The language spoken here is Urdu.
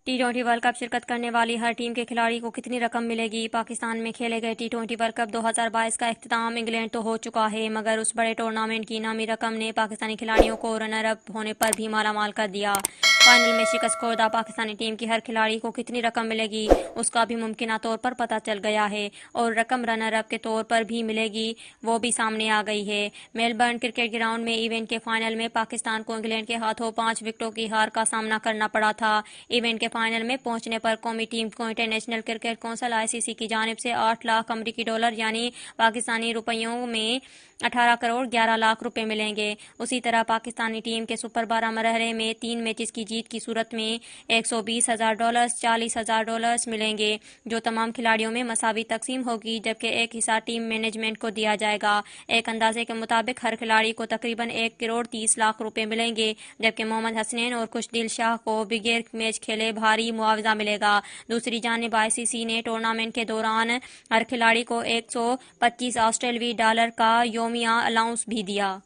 ٹی20 ورلڈ کپ شرکت کرنے والی ہر ٹیم کے کھلاڑی کو کتنی رقم ملے گی؟ پاکستان میں کھیلے گئے ٹی20 ورلڈ کپ 2022 کا اختتام انگلینڈ تو ہو چکا ہے، مگر اس بڑے ٹورنامنٹ کی انعامی رقم نے پاکستانی کھلاڑیوں کو رنر اپ ہونے پر بھی مالا مال کر دیا۔ فائنل میں شکست خوردہ پاکستانی ٹیم کی ہر کھلاڑی کو کتنی رقم ملے گی، اس کا بھی ممکنہ طور پر پتہ چل گیا ہے، اور رقم رنر اپ کے طور پر بھی ملے گی وہ بھی سامنے آ گئی ہے۔ میلبرن کرکٹ گراؤنڈ میں ایونٹ کے فائنل میں پاکستان کو انگلینڈ کے ہاتھوں 5 وکٹوں کی ہار کا سامنا کرنا پڑا تھا۔ ایونٹ کے فائنل میں پہنچنے پر قومی ٹیم کو انٹرنیشنل کرکٹ کونسل (ICC) کی جانب سے $8 لاکھ یعنی پاکستانی روپیوں میں 18 کروڑ 11 لاکھ روپے ملیں گے۔ اسی طرح پاکستانی ٹیم کے سپر 12 مرحلے میں 3 میچز کی جیت کی صورت میں $120,000 $40,000 ملیں گے، جو تمام کھلاڑیوں میں مساوی تقسیم ہوگی، جبکہ ایک حصہ ٹیم مینجمنٹ کو دیا جائے گا۔ ایک اندازے کے مطابق ہر کھلاڑی کو تقریباً 1 کروڑ 30 لاکھ روپے ملیں گے، جبکہ محمد حسنین اور خوشدل شاہ کو بغیر میچ کھیلے بھاری معاوضہ ملے گا۔ دوسری جانب ICC نے ٹورنامنٹ کے دوران ہر کھلاڑی کو $125 کا یومیہ الاؤنس بھی دیا۔